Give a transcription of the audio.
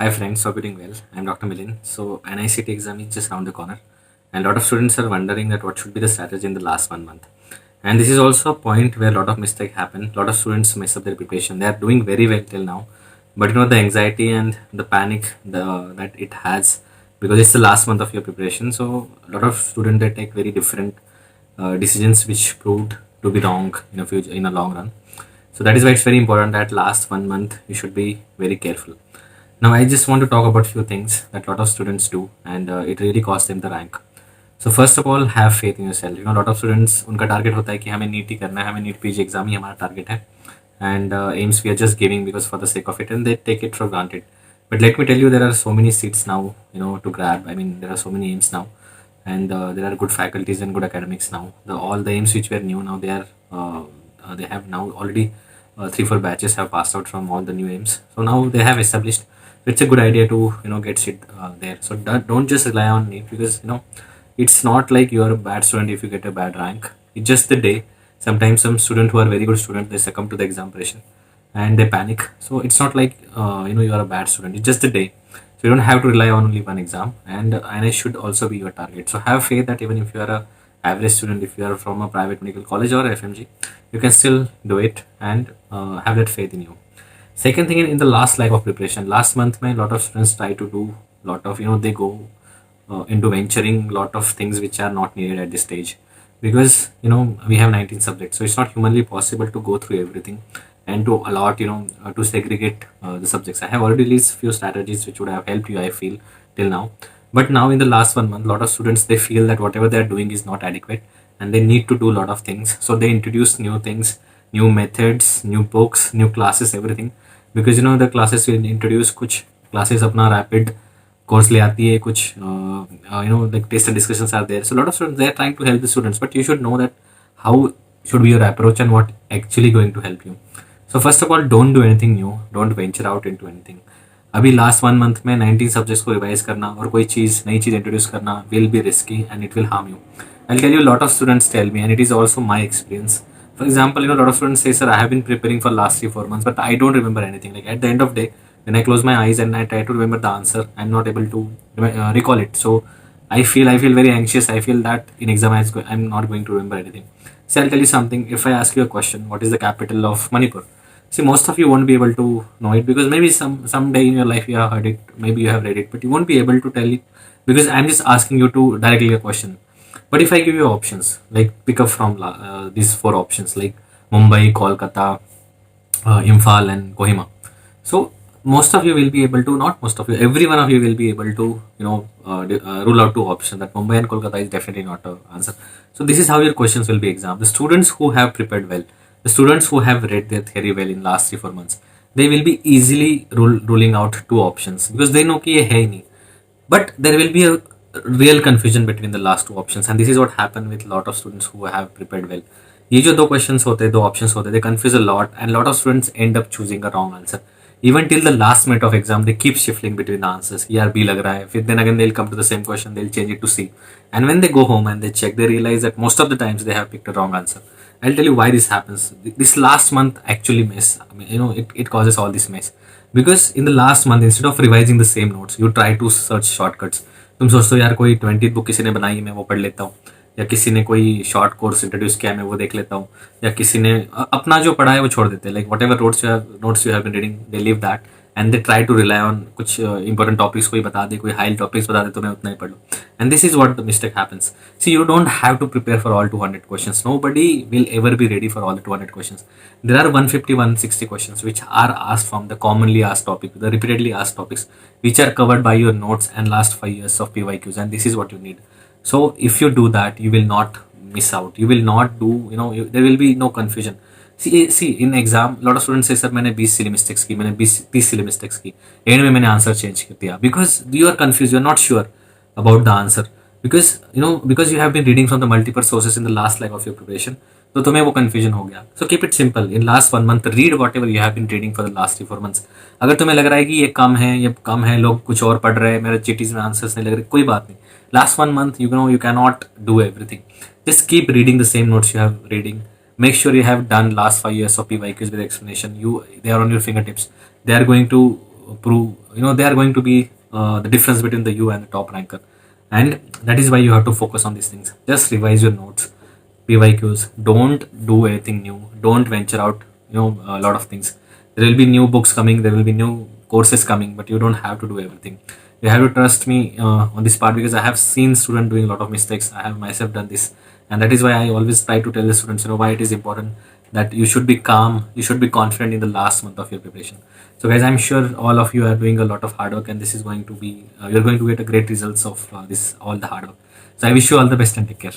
Hi friends, hope you're doing well. I'm Dr. Milind. So INICET exam is just around the corner, and a lot of students are wondering that what should be the strategy in the last 1 month. And this is also a point where a lot of mistakes happen. A lot of students mess up their preparation. They are doing very well till now, but the anxiety and the panic that it has because it's the last month of your preparation. So a lot of students they take very different decisions which proved to be wrong in a future in a long run. So that is why it's very important that last 1 month you should be very careful. Now, I just want to talk about few things that a lot of students do, and it really costs them the rank. So first of all, have faith in yourself. A lot of students उनका target होता है कि हमें NEET ही करना है, हमें NEET PG exam ही हमारा target है, and aims we are just giving because for the sake of it, and they take it for granted. But let me tell you, there are so many seats now, to grab. I mean, there are so many aims now, and there are good faculties and good academics now. All the aims which were new now they have now already 3-4 batches have passed out from all the new aims. So now they have established it's a good idea to get sit there. So don't just rely on it because it's not like you're a bad student if you get a bad rank. It's just the day. Sometimes some student who are very good student they succumb to the exam pressure and they panic. So it's not like you are a bad student. It's just the day. So you don't have to rely on only one exam, and it should also be your target. So have faith that even if you are a average student, if you are from a private medical college or FMG, you can still do it and have that faith in you. Second thing, in the last leg of preparation, last month, a lot of students try to do lot of they go into venturing lot of things which are not needed at this stage because we have 19 subjects, so it's not humanly possible to go through everything and to allot to segregate the subjects. I have already listed few strategies which would have helped you, I feel, till now. But now in the last 1 month, a lot of students they feel that whatever they are doing is not adequate and they need to do a lot of things. So they introduce new things, new methods, new books, new classes, everything. Because the classes will introduce कुछ classes अपना rapid course ले आती है कुछ like test and discussions are there. So a lot of students they are trying to help the students, but you should know that how should be your approach and what actually going to help you. So first of all, don't do anything new, don't venture out into anything. अभी last 1 month में 19 subjects को revise करना और कोई चीज़ नई चीज़ introduce करना will be risky and it will harm you. I tell you lot of students tell me and it is also my experience. For example, a lot of students say, "Sir, I have been preparing for last 3-4 months, but I don't remember anything." Like at the end of day, when I close my eyes and I try to remember the answer, I'm not able to recall it. So I feel very anxious. I feel that in exam I'm not going to remember anything. So I'll tell you something. If I ask you a question, what is the capital of Manipur? See, most of you won't be able to know it because maybe someday in your life you have heard it, maybe you have read it, but you won't be able to tell it because I'm just asking you to directly a question. But if I give you options, like pick up from these 4 options, like Mumbai, Kolkata, Imphal, and Kohima. So most of you will be able to, not most of you, every one of you will be able to, rule out 2 options that Mumbai and Kolkata is definitely not an answer. So this is how your questions will be examined. The students who have prepared well, the students who have read their theory well in last 3-4 months, they will be easily ruling out 2 options because they know कि ये है ही नहीं. But there will be a real confusion between the last 2 options, and this is what happened with a lot of students who have prepared well. ये जो 2 questions होते हैं, 2 options होते हैं, they confuse a lot, and a lot of students end up choosing a wrong answer. Even till the last minute of exam, they keep shifting between the answers. यार B लग रहा है, फिर then again they'll come to the same question, they'll change it to C, and when they go home and they check, they realize that most of the times they have picked a wrong answer. I'll tell you why this happens. This last month actually mess. I mean, it causes all this mess because in the last month, instead of revising the same notes, you try to search shortcuts. तुम सोचते हो यार कोई 20 book किसी ने बनाई मैं वो पढ़ लेता हूँ, या किसी ने कोई शॉर्ट कोर्स इंट्रोड्यूस किया मैं वो देख लेता हूँ, या किसी ने अपना जो पढ़ा है वो छोड़ देते हैं. Like whatever notes you have been reading they leave that and they try to rely on कुछ इंपॉर्टेंट टॉपिक्स कोई बता दे, कोई हाई टॉपिक्स बता दे तो मैं उतना ही पढ़ लूँ. And this is what the mistake happens. See you don't have to prepare for all 200 questions. Nobody will ever be ready for all the 200 questions. There are 150, 160 questions which are asked from the commonly asked topic, the repeatedly asked topics, which are covered by your notes and last 5 years of PYQs, and this is what you need. So if you do that, you will not miss out. You will not do, there will be no confusion. See in exam, lot of students say, sir, मैंने 20 silly mistakes की, मैंने 30 silly mistakes की, and में मैंने answer change कर दिया because you are confused, you are not sure about the answer because you have been reading from the multiple sources in the last leg of your preparation. तो तुम्हें वो confusion हो गया. So keep it simple. In last 1 month, read whatever you have been reading for the last 3-4 months. अगर तुम्हें लग रहा है कि ये कम है, लोग कुछ और पढ़ रहे हैं, मेरे चीटीज में आंसर्स नहीं लग रहे, कोई बात नहीं. Last 1 month, you cannot do everything. Just keep reading the same notes you have reading. Make sure you have done last 5 years of PYQs with explanation. They are on your fingertips. They are going to prove they are going to be the difference between the you and the top ranker. And that is why you have to focus on these things. Just revise your notes, PYQs. Don't do anything new. Don't venture out a lot of things. There will be new books coming, there will be new courses coming, but you don't have to do everything. You have to trust me on this part, because I have seen students doing a lot of mistakes. I have myself done this, and that is why I always try to tell the students, why it is important that you should be calm, you should be confident in the last month of your preparation. So guys, I'm sure all of you are doing a lot of hard work, and this is going to be you're going to get a great results of this all the hard work. So I wish you all the best and take care.